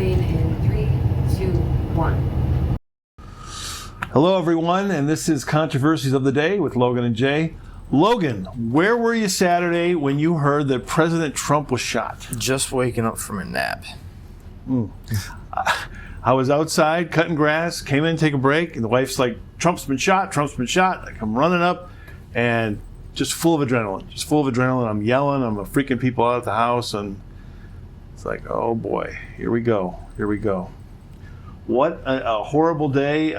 Starting in 3, 2, 1. Hello, everyone, and this is Controversies of the Day with Logan and Jay. Logan, where were you Saturday when you heard that President Trump was shot? Just waking up from a nap. I was outside cutting grass, came in to take a break, and the wife's like, Trump's been shot, Trump's been shot. Like, I'm running up and just full of adrenaline. I'm yelling, I'm freaking people out at the house, and it's like, oh boy, here we go. What a horrible day.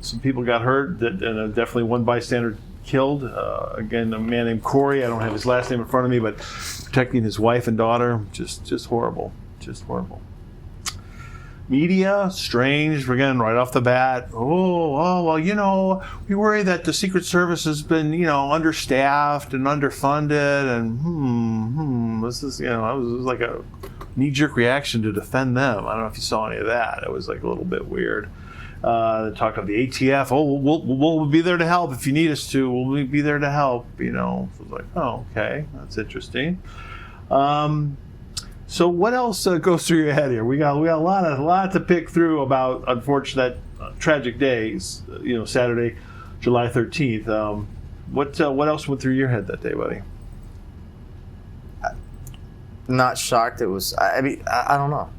Some people got hurt, and definitely one bystander killed. Again, a man named Corey. I don't have his last name in front of me, but protecting his wife and daughter. Just horrible. Media, strange. Again, right off the bat. Well, we worry that the Secret Service has been, understaffed and underfunded, and this is, it was like a knee-jerk reaction to defend them. I don't know if you saw any of that. It was like a little bit weird. They talked about the ATF. Oh, we'll be there to help if you need us to. We'll be there to help. So it was like, oh, okay, that's interesting. So what else goes through your head here? We got a lot to pick through about unfortunate, tragic days. Saturday, July 13th. What else went through your head that day, buddy? Not shocked. It was. I don't know.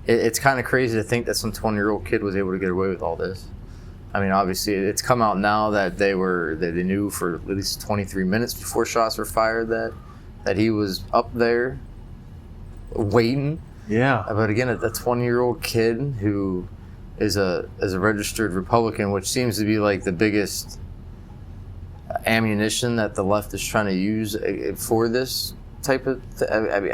It's kind of crazy to think that some 20-year-old kid was able to get away with all this. I mean, obviously, it's come out now that they knew for at least 23 minutes before shots were fired that he was up there waiting. Yeah. But again, a 20-year-old kid who is a registered Republican, which seems to be like the biggest ammunition that the left is trying to use for this type of thing.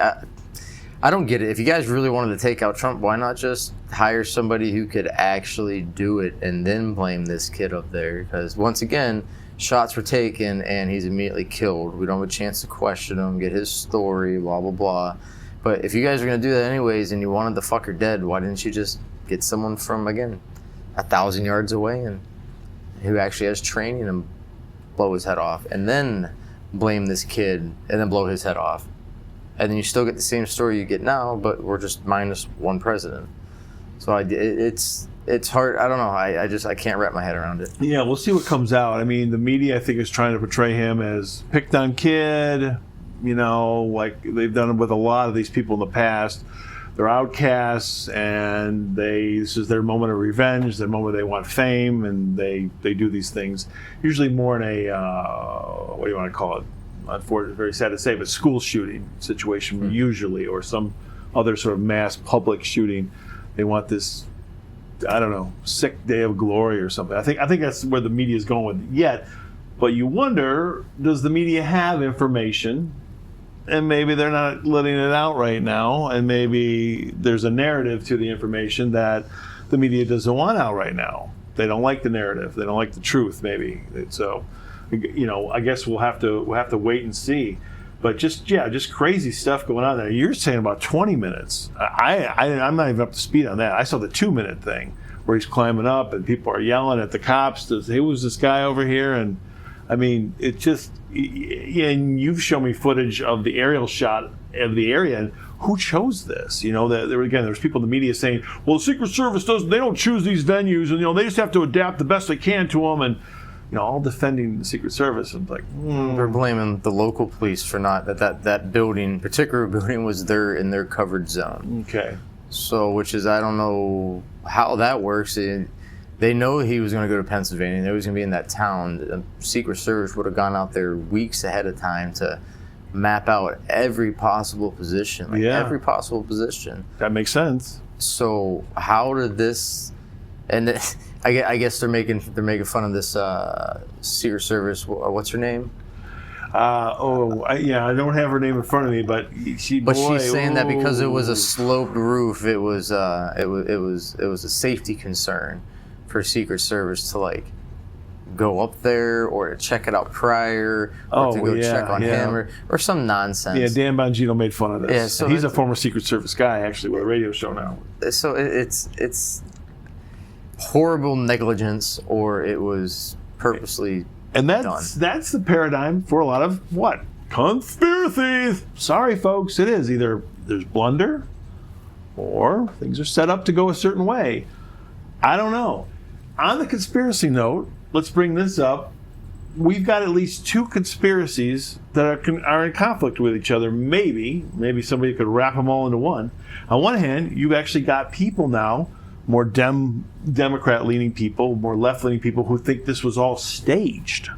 I don't get it. If you guys really wanted to take out Trump, why not just hire somebody who could actually do it and then blame this kid up there? Because once again, shots were taken and he's immediately killed. We don't have a chance to question him, get his story, blah, blah, blah. But if you guys are going to do that anyways and you wanted the fucker dead, why didn't you just get someone from, again, 1,000 yards away and who actually has training and blow his head off and then blame this kid and then blow his head off? And then you still get the same story you get now, but we're just minus one president. So it's hard. I don't know. I can't wrap my head around it. Yeah, we'll see what comes out. I mean, the media, I think, is trying to portray him as picked on kid, like they've done with a lot of these people in the past. They're outcasts, and this is their moment of revenge, their moment they want fame, and they do these things. Usually more in a, what do you want to call it? Unfortunately, very sad to say, but school shooting situation usually, or some other sort of mass public shooting. They want this, I don't know, sick day of glory or something. I think that's where the media is going with it yet. But you wonder, does the media have information? And maybe they're not letting it out right now, and maybe there's a narrative to the information that the media doesn't want out right now. They don't like the narrative. They don't like the truth, maybe. So, I guess we'll have to wait and see. But just crazy stuff going on there. You're saying about 20 minutes. I'm not even up to speed on that. I saw the 2-minute thing where he's climbing up and people are yelling at the cops. Who was this guy over here? And I mean, it just. And you've shown me footage of the aerial shot of the area, and who chose this? There's people in the media saying, well, the Secret Service they don't choose these venues, and they just have to adapt the best they can to them, and all defending the Secret Service. And like, they're blaming the local police for not that building, particular building, was there in their covered zone. Okay. So, which is, I don't know how that works. They know he was going to go to Pennsylvania. They knew he was going to be in that town. The Secret Service would have gone out there weeks ahead of time to map out every possible position. Every possible position. That makes sense. So how did this? And I guess they're making fun of this Secret Service. What's her name? I don't have her name in front of me, but she's saying that because it was a sloped roof, it was a safety concern for Secret Service to go up there or to check it out prior or to go check on him or some nonsense. Yeah, Dan Bongino made fun of this. Yeah, so he's a former Secret Service guy, actually, with a radio show now. So it's horrible negligence, or it was purposely and that's done. That's the paradigm for a lot of conspiracies. Sorry, folks, it is either there's blunder or things are set up to go a certain way. I don't know. On the conspiracy note, let's bring this up. We've got at least 2 conspiracies that are in conflict with each other. Maybe somebody could wrap them all into one. On one hand, you've actually got people now, more Democrat-leaning people, more left-leaning people, who think this was all staged.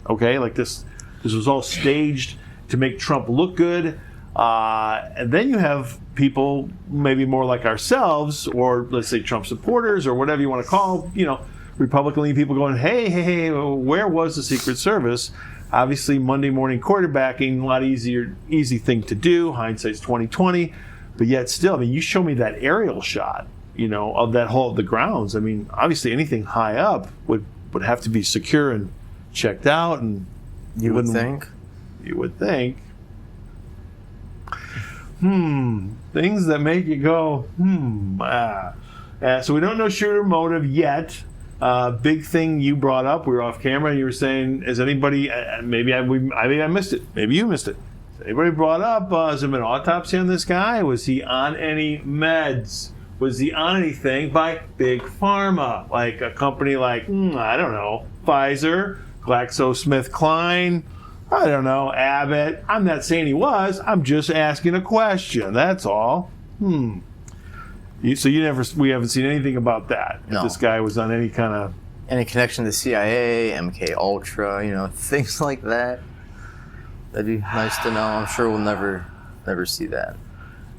Okay, like this was all staged to make Trump look good. And then you have people maybe more like ourselves, or let's say Trump supporters, or whatever you want to call, Republican-leaning people going, hey, where was the Secret Service? Obviously, Monday morning quarterbacking, a lot easy thing to do. Hindsight's 20/20, but yet still, I mean, you show me that aerial shot, of that whole the grounds. I mean, obviously, anything high up would have to be secure and checked out, and you would think. Things that make you go, so we don't know shooter motive yet. Big thing you brought up, we were off camera, and you were saying, is anybody, maybe I missed it, maybe you missed it. Has anybody brought up, has there been an autopsy on this guy? Was he on any meds? Was he on anything by Big Pharma? Like a company like, I don't know, Pfizer, GlaxoSmithKline, I don't know, Abbott. I'm not saying he was, I'm just asking a question, that's all. So we haven't seen anything about that. No. If this guy was on any kind of connection to CIA, MK Ultra, things like that. That'd be nice to know. I'm sure we'll never see that.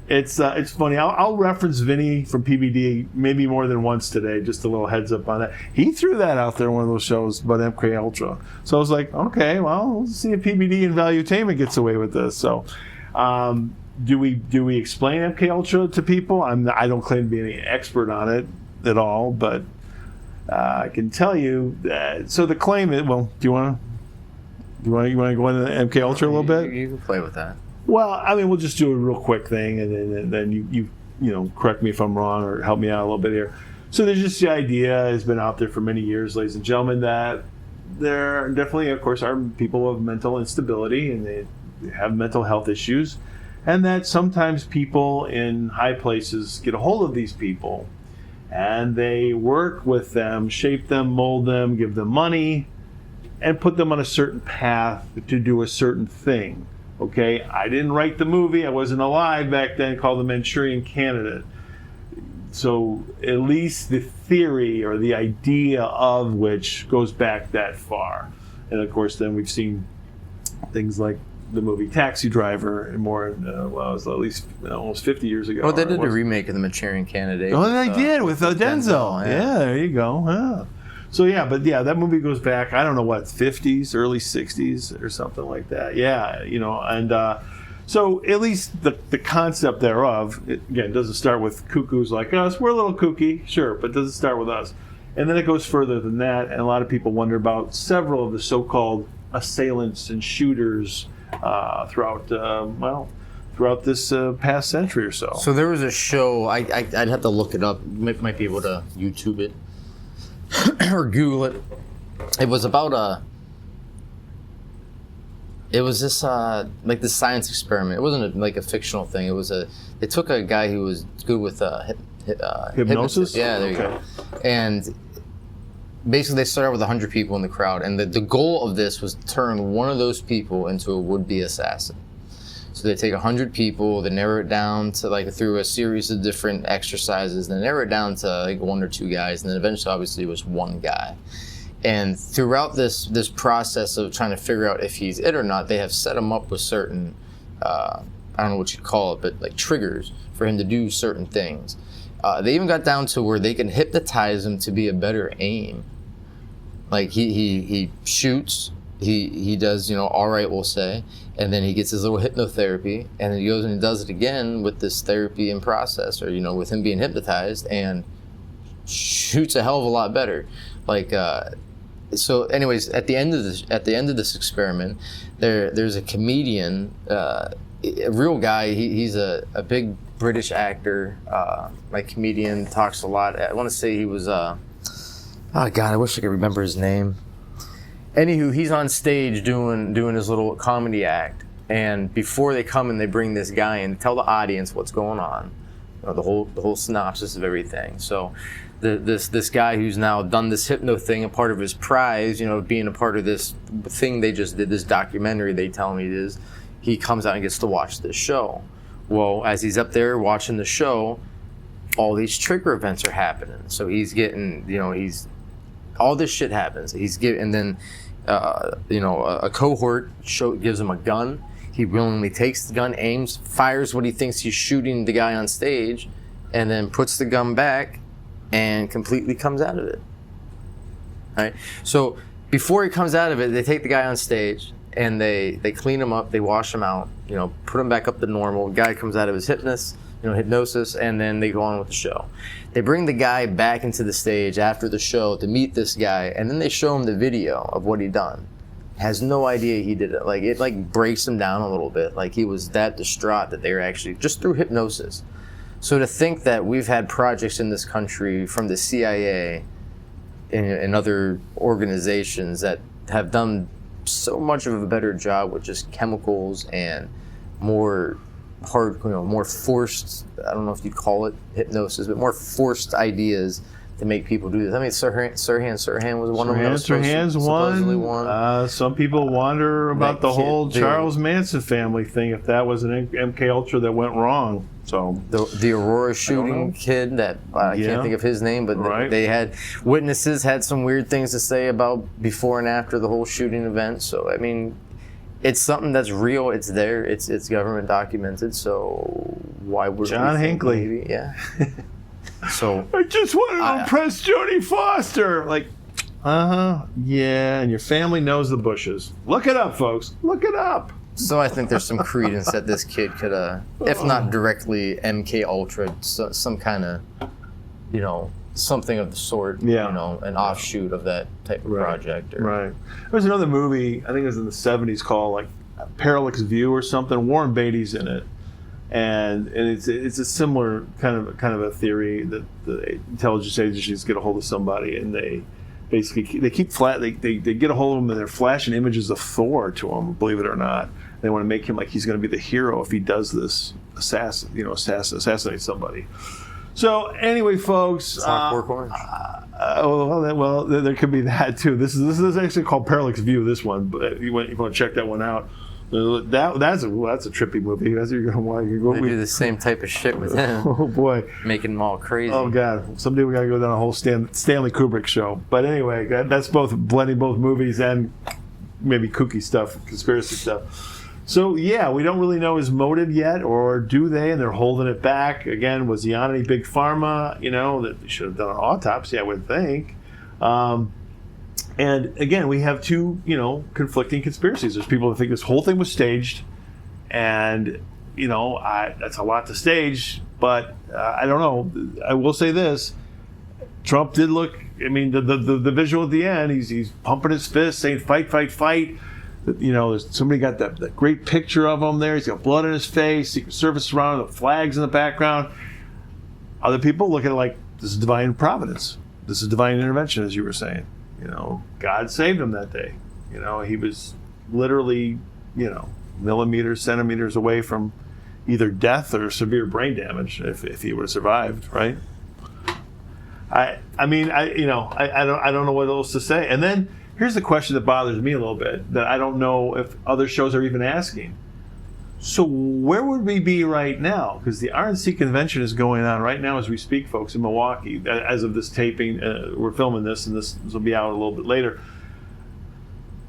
It's funny. I'll reference Vinny from PBD maybe more than once today. Just a little heads up on that. He threw that out there in one of those shows about MK Ultra. So I was like, okay, well, let's see if PBD and Valuetainment gets away with this. So. Do we explain MK Ultra to people? I don't claim to be any expert on it at all, but I can tell you that. So the claim is, well, do you want to go into MK Ultra a little bit? You can play with that. Well, I mean, we'll just do a real quick thing, and then you correct me if I'm wrong or help me out a little bit here. So there's just the idea has been out there for many years, ladies and gentlemen, that there definitely, of course, are people of mental instability and they have mental health issues. And that sometimes people in high places get a hold of these people and they work with them, shape them, mold them, give them money, and put them on a certain path to do a certain thing. Okay, I didn't write the movie. I wasn't alive back then, called The Manchurian Candidate. So at least the theory or the idea of which goes back that far. And of course, then we've seen things like the movie Taxi Driver, and more, it was at least almost 50 years ago. Oh, they did a remake of The Manchurian Candidate. Oh, they did with Denzel. Yeah, there you go. Yeah. So that movie goes back, I don't know what, 50s, early 60s or something like that. Yeah, and so at least the concept thereof, again, doesn't start with cuckoos like us. We're a little kooky, sure, but it doesn't start with us. And then it goes further than that, and a lot of people wonder about several of the so-called assailants and shooters throughout this past century or so. So there was a show, I'd have to look it up, might be able to YouTube it or Google it. It was about this science experiment. It wasn't like a fictional thing. They took a guy who was good with hypnosis? Yeah, there you go. And basically, they started with 100 people in the crowd, and the goal of this was to turn one of those people into a would-be assassin. So they take 100 people, they narrow it down to through a series of different exercises, they narrow it down to 1 or 2 guys, and then eventually, obviously, it was 1 guy. And throughout this process of trying to figure out if he's it or not, they have set him up with certain, I don't know what you'd call it, but triggers for him to do certain things. They even got down to where they can hypnotize him to be a better aim. Like he shoots, he does, all right, we'll say, and then he gets his little hypnotherapy, and then he goes and he does it again with this therapy in process, or with him being hypnotized, and shoots a hell of a lot better. So anyways, at the end of this experiment, there's a comedian, a real guy. He's a big British actor, comedian, talks a lot. I want to say he was oh God, I wish I could remember his name. Anywho, he's on stage doing his little comedy act, and before they come and they bring this guy in, tell the audience what's going on. the whole synopsis of everything. So this guy who's now done this hypno thing, a part of his prize, being a part of this thing they just did, this documentary they tell me it is, he comes out and gets to watch this show. Well, as he's up there watching the show, all these trigger events are happening. So he's getting, all this shit happens. And then, a cohort gives him a gun. He willingly takes the gun, aims, fires what he thinks he's shooting the guy on stage, and then puts the gun back and completely comes out of it. All right. So before he comes out of it, they take the guy on stage and they clean him up, they wash him out, put him back up to normal. The guy comes out of his hypnosis, and then they go on with the show. They bring the guy back into the stage after the show to meet this guy, and then they show him the video of what he'd done. Has no idea he did it. Like, it breaks him down a little bit. Like, he was that distraught that they were actually just through hypnosis. So to think that we've had projects in this country from the CIA and other organizations that have done so much of a better job with just chemicals and more more forced, I don't know if you'd call it hypnosis, but more forced ideas to make people do this. I mean, Sirhan was one of them. Sirhan's one. Some people wonder about the whole Charles Manson family thing, if that was an MK Ultra that went wrong. So the Aurora shooting kid, that I can't think of his name, but they had witnesses had some weird things to say about before and after the whole shooting event. So I mean, it's something that's real. It's there. It's government documented. So why would John Hinckley? Maybe? Yeah. So I just wanted to impress Jodie Foster. Like, yeah, and your family knows the Bushes. Look it up, folks. Look it up. So I think there's some credence that this kid could, if not directly MK Ultra, some kind of, something of the sort. Yeah. An offshoot of that type of project. Right. There's another movie, I think it was in the 70s, called like Parallax View or something. Warren Beatty's in it. And it's a similar kind of a theory that the intelligence agencies get a hold of somebody, and they basically they get a hold of him, and they're flashing images of Thor to him. Believe it or not, they want to make him like he's going to be the hero if he does this assassinate somebody. So anyway, folks, well, there could be that too. This is actually called Parallax View. This one, but you want to check that one out. That's a trippy movie. That's what you're gonna want. They do the same type of shit with him. Oh boy, making them all crazy. Oh god, someday we gotta go down a whole Stanley Kubrick show. But anyway, that's blending both movies and maybe kooky stuff, conspiracy stuff. So yeah, we don't really know his motive yet, or do they? And they're holding it back. Again, was he on any big pharma? That they should have done an autopsy, I would think. And again, we have two, conflicting conspiracies. There's people that think this whole thing was staged, and that's a lot to stage. But I don't know. I will say this: Trump did look. I mean, the visual at the end, he's pumping his fist, saying "fight, fight, fight." There's somebody got that great picture of him there. He's got blood in his face. Secret Service around, the flags in the background. Other people look at it like this is divine providence. This is divine intervention, as you were saying. God saved him that day. He was literally, millimeters, centimeters away from either death or severe brain damage if he would have survived, right? I don't know what else to say. And then here's the question that bothers me a little bit that I don't know if other shows are even asking. So where would we be right now? Because the RNC convention is going on right now as we speak, folks, in Milwaukee. As of this taping, we're filming this, and this will be out a little bit later.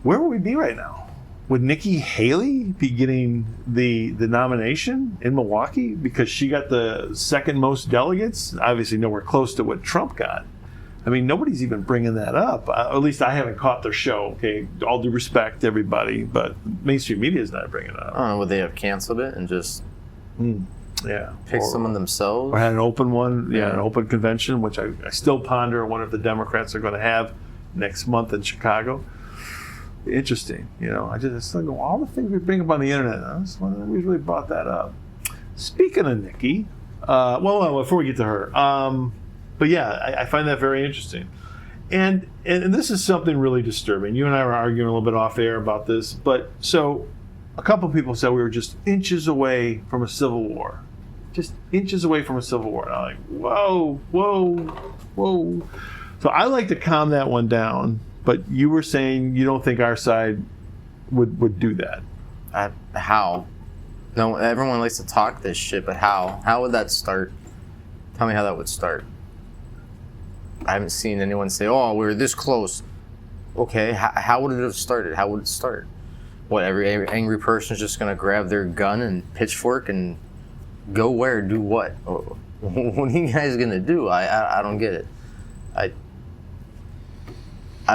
Where would we be right now? Would Nikki Haley be getting the nomination in Milwaukee because she got the second most delegates? Obviously nowhere close to what Trump got. I mean, nobody's even bringing that up. At least I haven't caught their show. Okay, all due respect to everybody, but mainstream media is not bringing it up. I don't know, would they have canceled it and just pick someone themselves? Or had an open one, an open convention, which I still ponder. I wonder if the Democrats are going to have next month in Chicago. Interesting. I just think all the things we bring up on the internet, I just wonder if we really brought that up. Speaking of Nikki, before we get to her, but yeah, I find that very interesting. And this is something really disturbing. You and I were arguing a little bit off air about this. But so a couple of people said we were just inches away from a civil war. just inches away from a civil war. And I'm like, whoa, whoa, whoa. So I like to calm that one down, but you were saying you don't think our side would do that. How? No, everyone likes to talk this shit, but how? How would that start? Tell me how that would start. I haven't seen anyone say, "Oh, we're this close." Okay, how would it have started? How would it start? What, every angry person is just gonna grab their gun and pitchfork and go where? Do what? What are you guys gonna do? I don't get it. I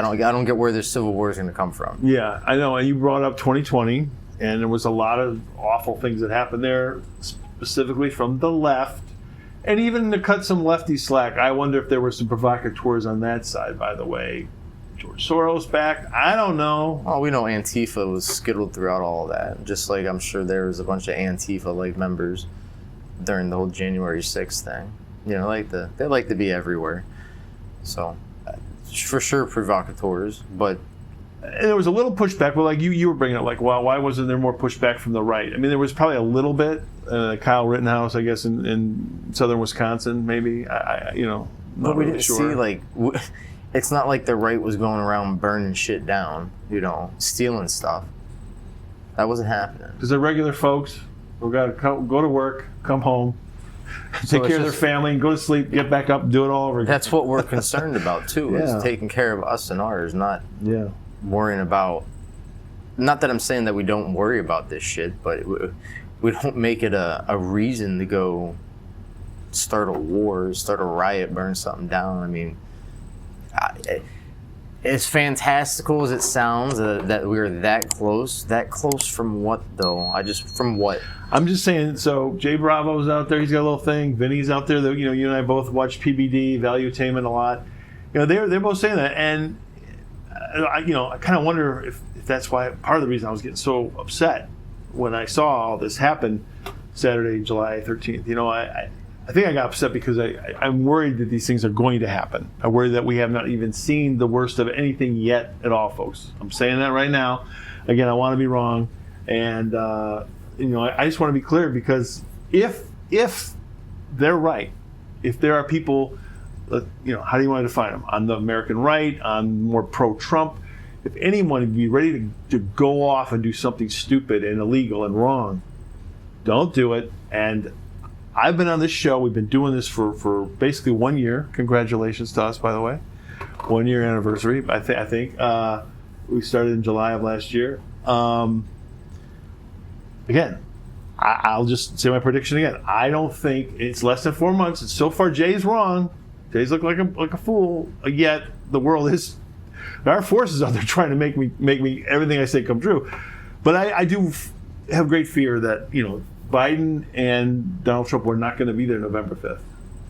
don't get where this civil war is gonna come from. Yeah, I know. And you brought up 2020, and there was a lot of awful things that happened there, specifically from the left. And even to cut some lefty slack, I wonder if there were some provocateurs on that side, by the way. George Soros back? I don't know. Oh, we know Antifa was skittled throughout all of that. Just like I'm sure there was a bunch of Antifa-like members during the whole January 6th thing. You know, they like to be everywhere. So, for sure, provocateurs, but... And there was a little pushback, but like you were bringing up, like, well, why wasn't there more pushback from the right? I mean, there was probably a little bit. Kyle Rittenhouse, I guess, in southern Wisconsin, maybe. But we didn't see, like... It's not like the right was going around burning shit down, stealing stuff. That wasn't happening. Because they're regular folks who got to go to work, come home, take care of their family, and go to sleep, get back up, and do it all over again. That's what we're concerned about, too, is taking care of us and ours, not worrying about... Not that I'm saying that we don't worry about this shit, but we don't make it a reason to go start a war, start a riot, burn something down. I mean... as fantastical as it sounds that we were that close from what though? From what? I'm just saying, so Jay Bravo's out there, he's got a little thing. Vinny's out there, that you and I both watch PBD, Valuetainment a lot. They're both saying that, and I kind of wonder if that's why, part of the reason I was getting so upset when I saw all this happen Saturday, July 13th. I think I got upset because I'm worried that these things are going to happen. I worry that we have not even seen the worst of anything yet at all, folks. I'm saying that right now. Again, I want to be wrong. And, I just want to be clear, because if they're right, if there are people, how do you want to define them? On the American right, on more pro-Trump, if anyone would be ready to go off and do something stupid and illegal and wrong, don't do it. And I've been on this show. We've been doing this for basically 1 year. Congratulations to us, by the way. 1 year anniversary. I think we started in July of last year. Again, I'll just say my prediction again. I don't think it's less than 4 months. And so far, Jay's wrong. Jay's look like a fool. Yet the world is. There are forces out there trying to make me everything I say come true. But I do have great fear that Biden and Donald Trump were not going to be there November 5th.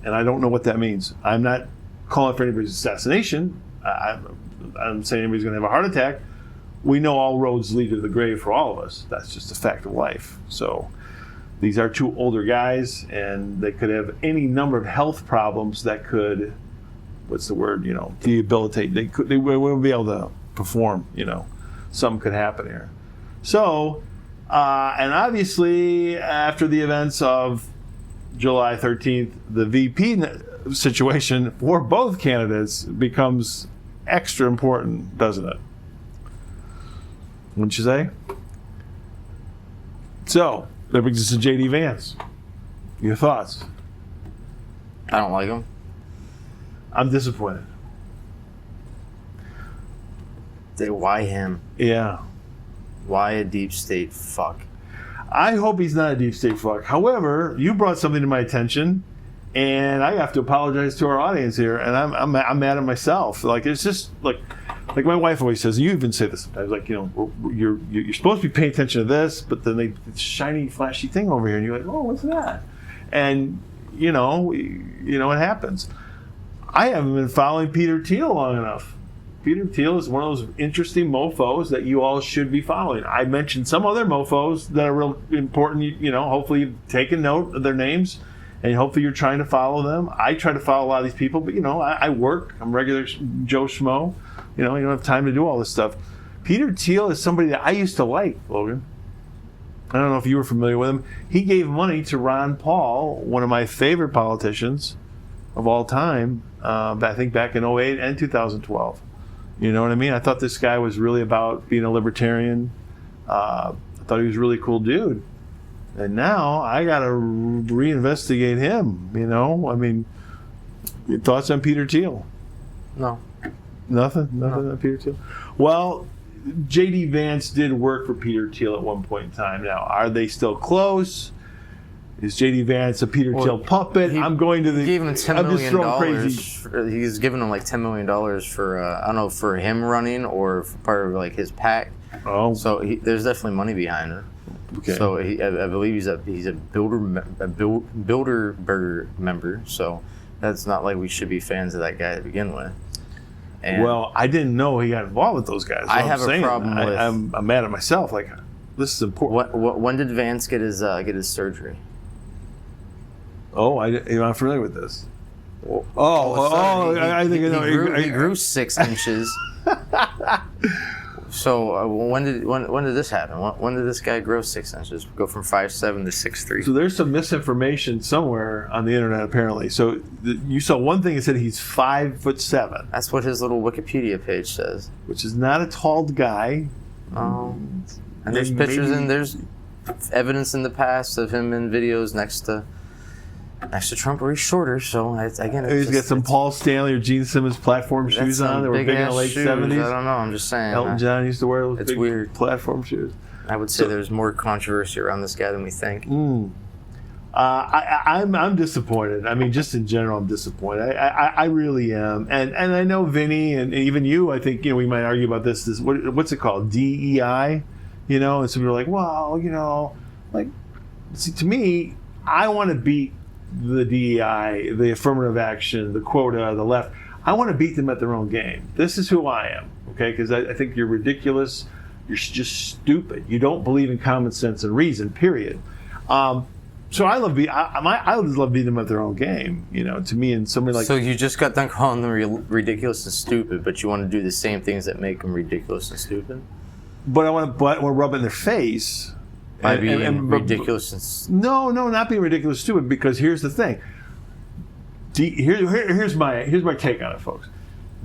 And I don't know what that means. I'm not calling for anybody's assassination. I'm saying anybody's going to have a heart attack. We know all roads lead to the grave for all of us. That's just a fact of life. So these are two older guys, and they could have any number of health problems that could, debilitate. They wouldn't be able to perform, Something could happen here. So... and obviously, after the events of July 13th, the VP situation for both candidates becomes extra important, doesn't it? Wouldn't you say? So, that brings us to J.D. Vance. Your thoughts? I don't like him. I'm disappointed. Why him? Yeah. Why a deep state fuck? I hope he's not a deep state fuck. However, you brought something to my attention, and I have to apologize to our audience here, and I'm mad at myself. Like, it's just like my wife always says, and you even say this sometimes, like, you're supposed to be paying attention to this, but then this shiny, flashy thing over here, and you're like, oh, what's that? And it happens. I haven't been following Peter Thiel long enough. Peter Thiel is one of those interesting mofos that you all should be following. I mentioned some other mofos that are real important. Hopefully you've taken note of their names, and hopefully you're trying to follow them. I try to follow a lot of these people, but I work. I'm regular Joe Schmo. You don't have time to do all this stuff. Peter Thiel is somebody that I used to like, Logan. I don't know if you were familiar with him. He gave money to Ron Paul, one of my favorite politicians of all time, I think back in 2008 and 2012. You know what I mean? I thought this guy was really about being a libertarian. I thought he was a really cool dude. And now I got to reinvestigate him, you know? I mean, your thoughts on Peter Thiel? No. Nothing on Peter Thiel? Well, J.D. Vance did work for Peter Thiel at one point in time. Now, are they still close? Is J.D. Vance a Peter Thiel puppet? He gave him $10 million. He's given him like $10 million for I don't know, for him running or for part of like his PAC. Oh, so there's definitely money behind it. okay. So I believe he's a Bilderberger member. So that's not like we should be fans of that guy to begin with. And well, I didn't know he got involved with those guys. I have a problem with. I'm mad at myself. Like, this is important. When did Vance get his surgery? Oh, you're not familiar with this. I think I know. He grew 6 inches. So when did this happen? When did this guy grow 6 inches? Go from 5'7" to 6'3"? So there's some misinformation somewhere on the internet, apparently. So you saw one thing that said he's 5'7". That's what his little Wikipedia page says. Which is not a tall guy. And there's pictures and there's evidence in the past of him in videos next to Trump where he's shorter. So he's got some Paul Stanley or Gene Simmons platform shoes on. They were big in the late 70s. I don't know. I'm just saying. Elton John used to wear those big weird platform shoes. I would say there's more controversy around this guy than we think. I'm disappointed. I mean, just in general, I'm disappointed. I really am. And I know Vinny and even you, I think, we might argue about this what's it called? DEI? And some people are like, well, like, see, to me, I want to beat the DEI, the affirmative action, the quota, the left. I want to beat them at their own game. This is who I am, okay? Because I think you're ridiculous. You're just stupid. You don't believe in common sense and reason, period. So I just love beating them at their own game, to me, and somebody like... So you just got done calling them ridiculous and stupid, but you want to do the same things that make them ridiculous and stupid? But I want to rub it in their face... By being ridiculous and... No, not being ridiculous and stupid, because here's the thing. Here's my take on it, folks.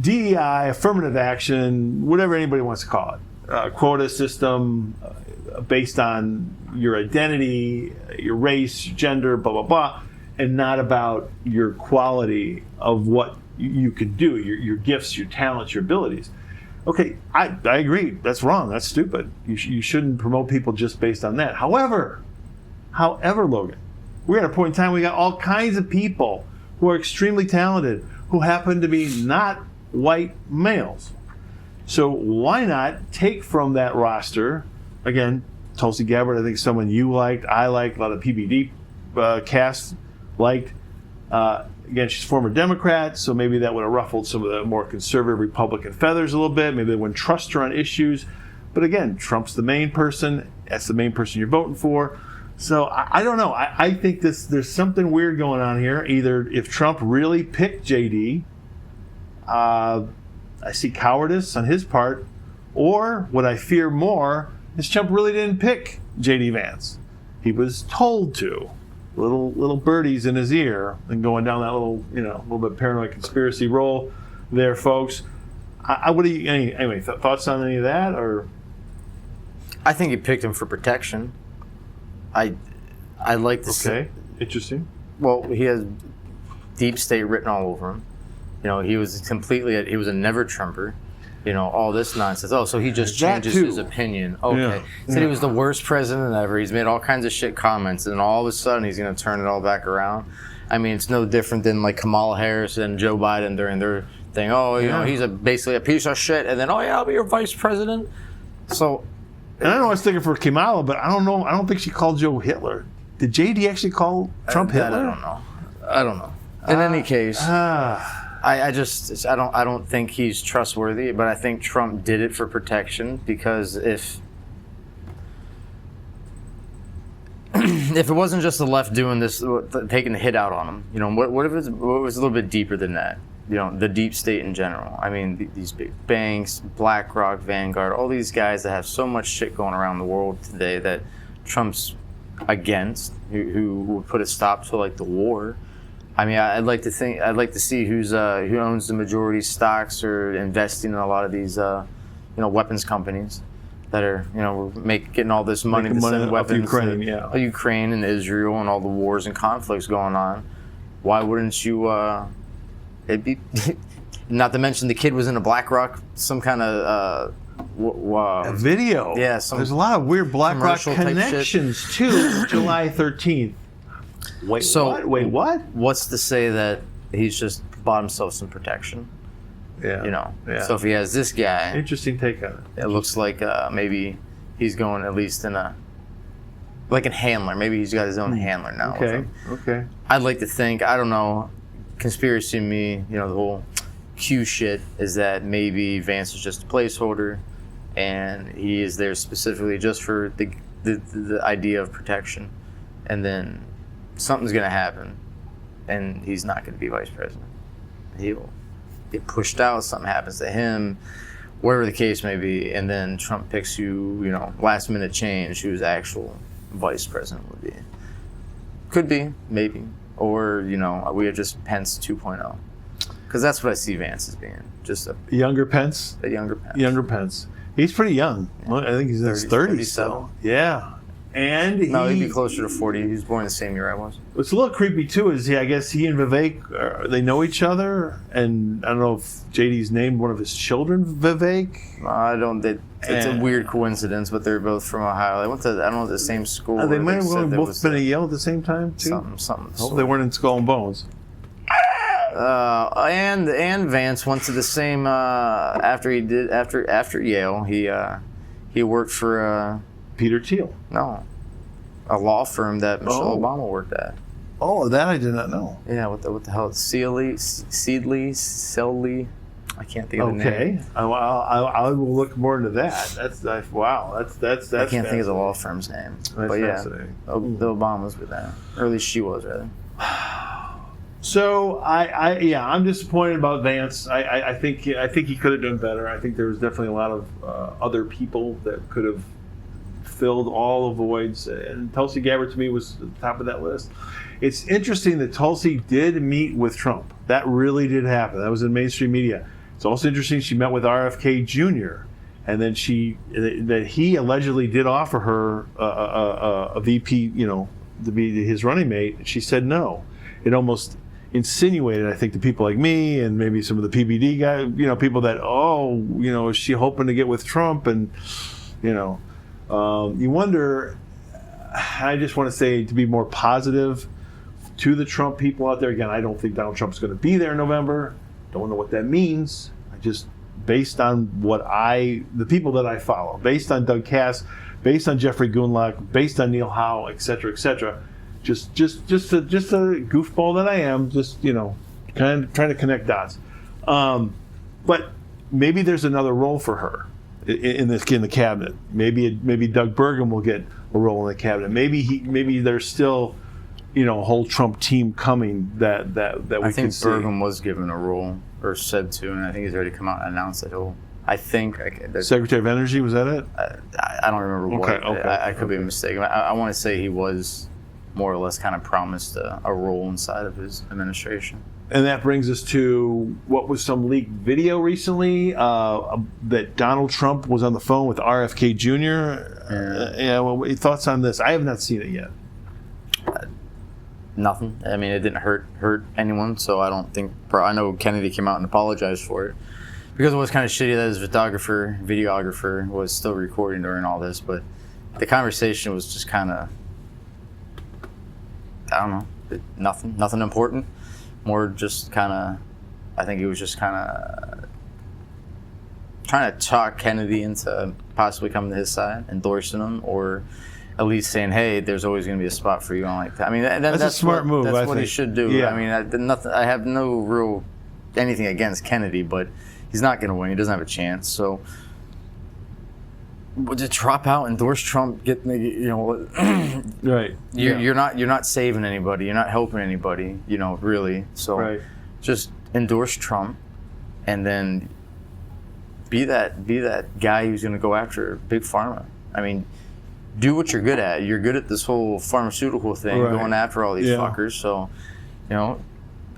DEI, affirmative action, whatever anybody wants to call it, quota system based on your identity, your race, your gender, blah, blah, blah, and not about your quality of what you can do, your gifts, your talents, your abilities. Okay, I agree. That's wrong. That's stupid. You shouldn't promote people just based on that. However, Logan, we're at a point in time we got all kinds of people who are extremely talented who happen to be not white males. So why not take from that roster, again, Tulsi Gabbard, I think someone you liked, I liked, a lot of PBD cast liked. Again, she's a former Democrat, so maybe that would have ruffled some of the more conservative Republican feathers a little bit. Maybe they wouldn't trust her on issues. But again, Trump's the main person. That's the main person you're voting for. So I don't know. I think there's something weird going on here. Either if Trump really picked JD, I see cowardice on his part, or what I fear more is Trump really didn't pick JD Vance. He was told to. Little birdies in his ear and going down that little bit paranoid conspiracy roll there, folks. What do you anyway? Thoughts on any of that, or? I think he picked him for protection. I like this. Okay, interesting. Well, he has deep state written all over him. He was a never Trumper. All this nonsense. Oh, so he just changes his opinion. Okay. Yeah. Said he was the worst president ever. He's made all kinds of shit comments, and all of a sudden he's going to turn it all back around. I mean, it's no different than like Kamala Harris and Joe Biden during their thing. Oh, he's basically a piece of shit, and then, I'll be your vice president. So... And I know I was thinking for Kamala, but I don't know. I don't think she called Joe Hitler. Did JD actually call Trump Hitler? I don't know. In any case... I don't think he's trustworthy, but I think Trump did it for protection, because if it wasn't just the left doing this, taking the hit out on him, what if it was a little bit deeper than that? The deep state in general. I mean, these big banks, BlackRock, Vanguard, all these guys that have so much shit going around the world today that Trump's against, who would put a stop to like the war. I mean, I'd like to see who owns the majority stocks or investing in a lot of these, weapons companies that are, getting all this money to send weapons to Ukraine and Israel and all the wars and conflicts going on. Why wouldn't you? It'd be, not to mention the kid was in a BlackRock, some kind of a video. Yeah, there's a lot of weird BlackRock commercial-type connections too. July 13th. Wait, what? What's to say that he's just bought himself some protection? Yeah. So if he has this guy, interesting take on it. It looks like maybe he's going at least in a handler. Maybe he's got his own handler now. Okay. I'd like to think, I don't know, conspiracy to me, the whole Q shit is that maybe Vance is just a placeholder, and he is there specifically just for the idea of protection, and then something's going to happen, and he's not going to be vice president. He will get pushed out, something happens to him, whatever the case may be, and then Trump picks last minute change, who his actual vice president would be. Could be, maybe. Or, we are just Pence 2.0. Because that's what I see Vance as being. Just a younger Pence? A younger Pence. Younger Pence. He's pretty young. Yeah. I think he's in his 30s. So. Yeah. And he'd be closer to 40. He was born the same year I was. What's a little creepy too is I guess he and Vivek, they know each other, and I don't know if JD's named one of his children Vivek. I don't. It's a weird coincidence, but they're both from Ohio. They went to the same school. They might have both been at Yale at the same time too. Something. Hope they weren't in Skull and Bones. And Vance went to the same after Yale. He worked for. Peter Thiel. No. A law firm that Michelle Obama worked at. Oh, that I did not know. Yeah, what the hell? Seedley? I can't think of the name. Okay. I will look more into that. Wow. That's I can't think of the law firm's name. That's but yeah, fascinating. the Obamas were there. Or at least she was, rather. So I'm disappointed about Vance. I think he could have done better. I think there was definitely a lot of other people that could have filled all the voids, and Tulsi Gabbard to me was at the top of that list. It's interesting that Tulsi did meet with Trump. That really did happen. That was in mainstream media. It's also interesting she met with RFK Jr. and then that he allegedly did offer her a VP, to be his running mate, and she said no. It almost insinuated, I think, to people like me and maybe some of the PBD guys, people that, is she hoping to get with Trump? And, you wonder, I just want to say, to be more positive to the Trump people out there. Again, I don't think Donald Trump's going to be there in November. Don't know what that means. I just, based on the people that I follow, based on Doug Cass, based on Jeffrey Gundlach, based on Neil Howe, et cetera, just a goofball that I am, kind of trying to connect dots. But maybe there's another role for her in the cabinet. Maybe Doug Burgum will get a role in the cabinet. Maybe there's still a whole Trump team coming that we can see. I think Burgum was given a role, or said to, and I think he's already come out and announced that he'll. Secretary of Energy, was that it? I don't remember what. Okay. I could be mistaken. I want to say he was more or less kind of promised a role inside of his administration. And that brings us to what was some leaked video recently that Donald Trump was on the phone with RFK Jr. Thoughts on this? I have not seen it yet. Nothing. I mean, it didn't hurt anyone, so I don't think. I know Kennedy came out and apologized for it because it was kind of shitty that his videographer was still recording during all this. But the conversation was just kind of, I don't know, nothing important. More just kind of, I think he was just kind of trying to talk Kennedy into possibly coming to his side, endorsing him, or at least saying, "Hey, there's always going to be a spot for you." On like that. I mean, that's a smart move. That's I what think he should do. Yeah. I mean, I have no real anything against Kennedy, but he's not going to win. He doesn't have a chance. So, just drop out, endorse Trump, get right. You're not saving anybody. You're not helping anybody. Really. So, right. Just endorse Trump, and then be that guy who's going to go after Big Pharma. I mean, do what you're good at. You're good at this whole pharmaceutical thing, Right. going after all these fuckers. So,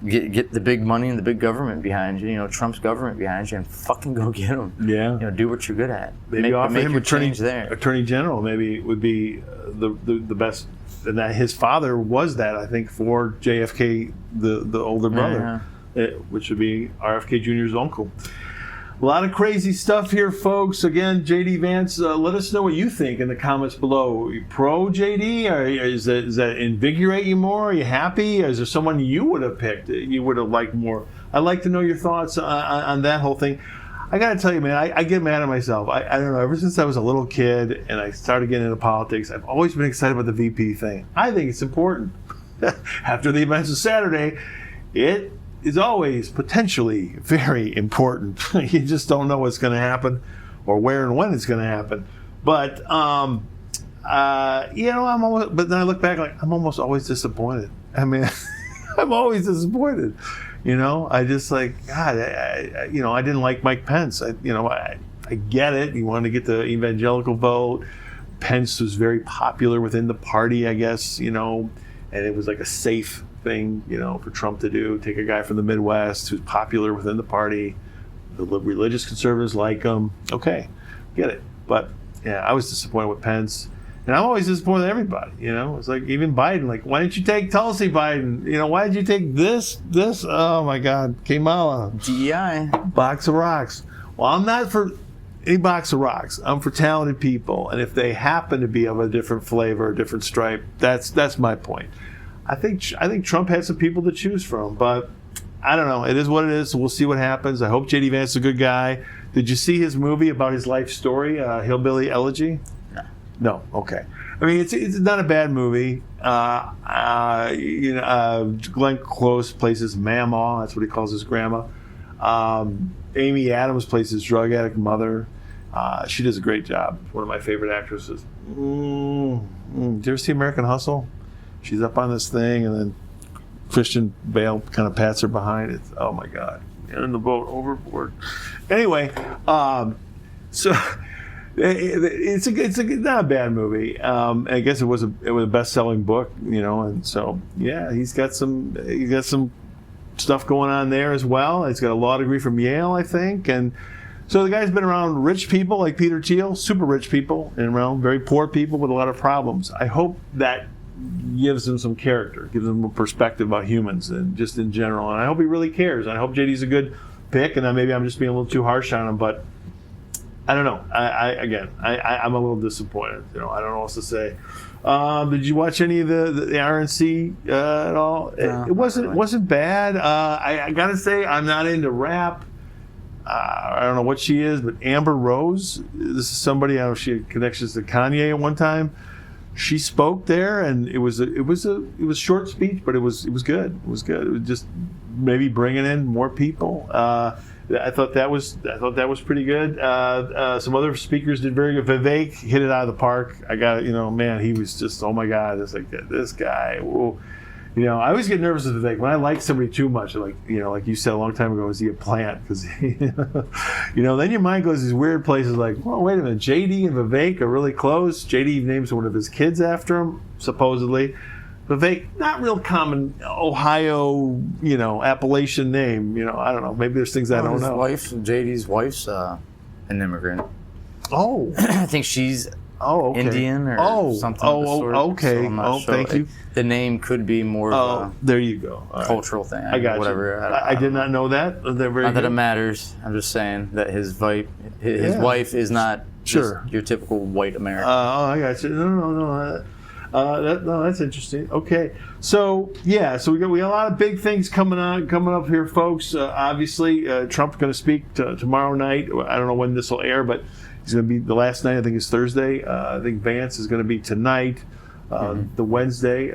get the big money and the big government behind you. Trump's government behind you, and fucking go get them. Yeah. Do what you're good at. Maybe offer him your attorney change there. Attorney General. Maybe would be the best. And that his father was that, I think, for JFK, the older brother, which would be RFK Jr.'s uncle. A lot of crazy stuff here, folks. Again, JD Vance, let us know what you think in the comments below. Are you pro JD? Or does that invigorate you more? Are you happy? Is there someone you would have picked, you would have liked more? I'd like to know your thoughts on that whole thing. I got to tell you, man, I get mad at myself. I don't know. Ever since I was a little kid and I started getting into politics, I've always been excited about the VP thing. I think it's important. After the events of Saturday, it is always potentially very important. You just don't know what's going to happen or where and when it's going to happen. But, I'm always, but then I look back like I'm almost always disappointed. I mean, I'm always disappointed. I just like, God, I didn't like Mike Pence. I get it. You wanted to get the evangelical vote. Pence was very popular within the party, I guess, and it was like a safe thing, for Trump to do. Take a guy from the Midwest who's popular within the party. The religious conservatives like him. Okay, get it. But yeah, I was disappointed with Pence. And I'm always disappointed with everybody, It's like even Biden, like, why didn't you take Tulsi Biden? Why did you take this? Oh my God, Kamala. DEI. Box of rocks. Well, I'm not for any box of rocks. I'm for talented people. And if they happen to be of a different flavor, a different stripe, that's my point. I think Trump had some people to choose from, but I don't know. It is what it is. So we'll see what happens. I hope J.D. Vance is a good guy. Did you see his movie about his life story, Hillbilly Elegy? No. Okay. I mean, it's not a bad movie. Glenn Close plays his mama. That's what he calls his grandma. Amy Adams plays his drug addict mother. She does a great job. One of my favorite actresses. Did you ever see American Hustle? She's up on this thing, and then Christian Bale kind of pats her behind. It's, oh my God, in the boat overboard. Anyway, so it's not a bad movie. I guess it was a best-selling book, and so yeah, he's got some stuff going on there as well. He's got a law degree from Yale, I think, and so the guy's been around rich people like Peter Thiel, super rich people, and around very poor people with a lot of problems. I hope that gives him some character, gives him a perspective about humans and just in general. And I hope he really cares. And I hope JD's a good pick. And maybe I'm just being a little too harsh on him, but I don't know. I'm a little disappointed. I don't know what else to say. Did you watch any of the RNC at all? No, it wasn't bad. I gotta say, I'm not into rap. I don't know what she is, but Amber Rose. This is somebody, I don't know if she had connections to Kanye at one time. She spoke there, and it was short speech, but it was good. It was good. It was just maybe bringing in more people. I thought that was pretty good. Some other speakers did very good. Vivek hit it out of the park. I got man, he was just, oh my God, it's like this guy. Whoa. I always get nervous with Vivek when I like somebody too much. Like like you said a long time ago, is he a plant? Because then your mind goes these weird places. Like, well, wait a minute, JD and Vivek are really close. JD names one of his kids after him, supposedly. Vivek, not real common Ohio, Appalachian name. I don't know. Maybe there's things I don't know. JD's wife's an immigrant. Oh, I think she's okay. Indian or something. Of the sort. Okay. So I'm not sure. Thank you. The name could be more of a there you go. cultural thing. I got whatever. you. I did not know that. They're very not that good. it matters. I'm just saying that his wife is not sure just your typical white American. I got you. No. That's interesting. Okay, so we got a lot of big things coming up here, folks. Obviously, Trump's going to speak tomorrow night. I don't know when this will air, but he's going to be the last night. I think it's Thursday. I think Vance is going to be tonight, the Wednesday.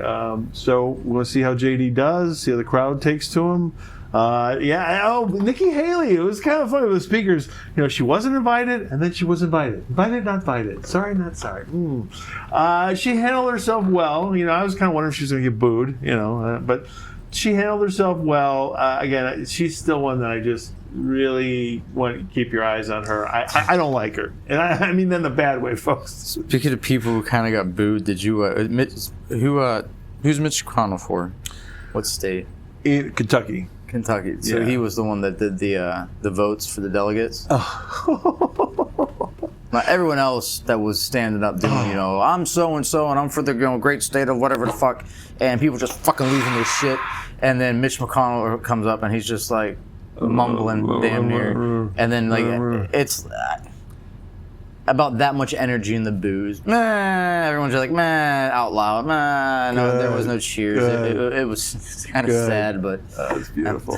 So we're going to see how JD does. See how the crowd takes to him. Nikki Haley. It was kind of funny with the speakers. She wasn't invited, and then she was invited. Invited, not invited. Sorry, not sorry. She handled herself well. I was kind of wondering if she was going to get booed. But she handled herself well. Again, she's still one that really want to keep your eyes on her. I don't like her, and I mean that in a bad way, folks. Speaking of people who kind of got booed, did you who's Mitch McConnell for? What state? In Kentucky. Kentucky. So Yeah. he was the one that did the votes for the delegates. Now everyone else that was standing up doing, I'm so and so, and I'm for the great state of whatever the fuck, and people just fucking losing their shit, and then Mitch McConnell comes up and he's just like mumbling damn near, and then like it's about that much energy in the boos. Meh, everyone's just like meh out loud. Meh, no, there was no cheers. It was kind of sad, but It's beautiful.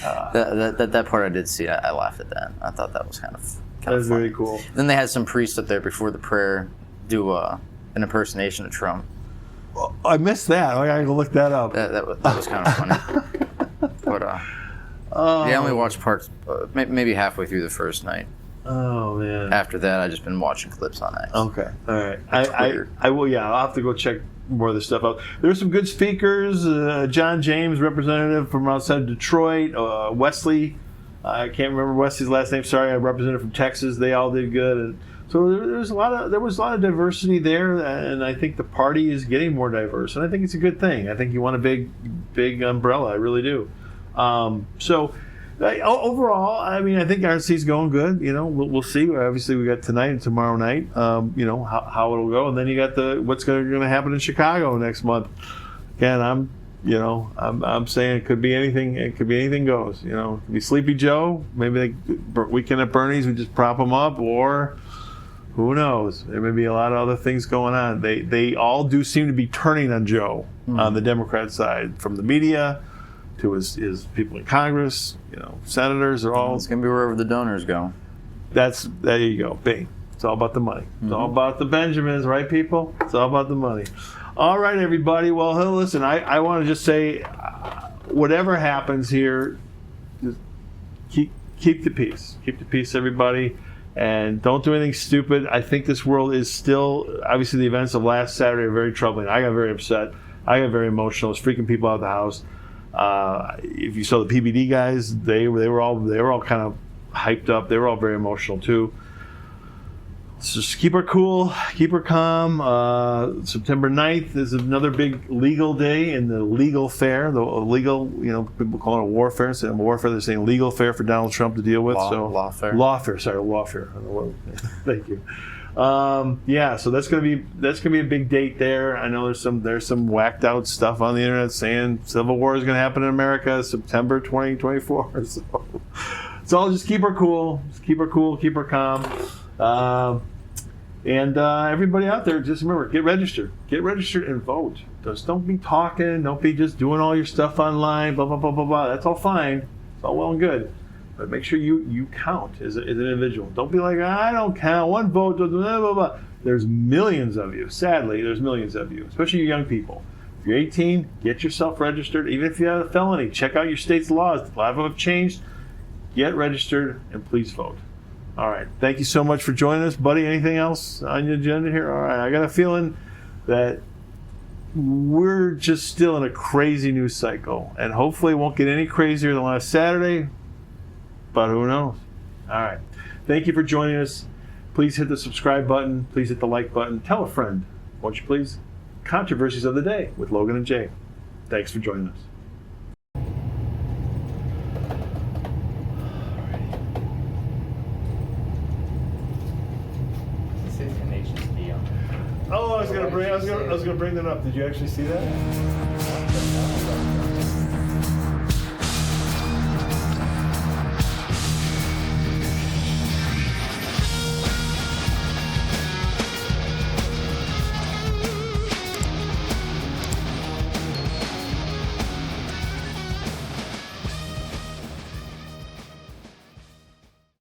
that part I did see. I laughed at that. I thought that was kind of That's funny. very cool. Then they had some priests up there before the prayer do an impersonation of Trump. I missed that. I gotta go look that up. That was kind of funny. But yeah, I only watched parts maybe halfway through the first night. Oh man. After that, I just been watching clips on X. Okay. All right. Twitter. I will. Yeah, I'll have to go check more of this stuff out. There's some good speakers. John James, representative from outside of Detroit. Wesley. I can't remember Wesley's last name. Sorry, a representative from Texas. They all did good. And so there was a lot of diversity there, and I think the party is getting more diverse, and I think it's a good thing. I think you want a big umbrella. I really do. Overall, I mean, I think RNC's going good. We'll see. Obviously, we got tonight and tomorrow night. How it'll go, and then you got what's going to happen in Chicago next month. Again, I'm saying it could be anything. It could be anything goes. It could be Sleepy Joe. Maybe Weekend at Bernie's, we just prop him up, or who knows? There may be a lot of other things going on. They all do seem to be turning on Joe on the Democrat side, from the media to his people in Congress, senators are all. It's gonna be wherever the donors go. There you go. Bing. It's all about the money. It's all about the Benjamins, right, people? It's all about the money. All right, everybody. Well, hey, listen, I want to just say, whatever happens here, just keep the peace. Keep the peace, everybody, and don't do anything stupid. I think this world is still, obviously, the events of last Saturday are very troubling. I got very upset. I got very emotional. It's freaking people out of the house. If you saw the PBD guys, they were all kind of hyped up. They were all very emotional too. So just keep her cool, keep her calm. September 9th is another big legal day in the legal fair. The legal, people call it a warfare. Instead of warfare, they're saying legal fair for Donald Trump to deal with. Lawfare. Lawfare. Sorry, lawfare. I don't know what, thank you. So that's gonna be a big date there. I know there's some whacked out stuff on the internet saying civil war is gonna happen in America September 2024. So all just keep her cool, keep her calm. And everybody out there, just remember, get registered and vote. Just don't be talking, don't be just doing all your stuff online, blah blah blah blah blah. That's all fine, it's all well and good. But make sure you count as an individual. Don't be like, I don't count, one vote, blah, blah, blah, blah. There's millions of you. Sadly, there's millions of you, especially you young people. If you're 18, get yourself registered. Even if you have a felony, check out your state's laws. A lot of them have changed. Get registered and please vote. All right. Thank you so much for joining us. Buddy, anything else on your agenda here? All right. I got a feeling that we're just still in a crazy news cycle, and hopefully it won't get any crazier than last Saturday. But who knows? All right. Thank you for joining us. Please hit the subscribe button. Please hit the like button. Tell a friend, won't you please? Controversies of the day with Logan and Jay. Thanks for joining us. This is an HSD on. Oh, I was gonna bring that up. Did you actually see that?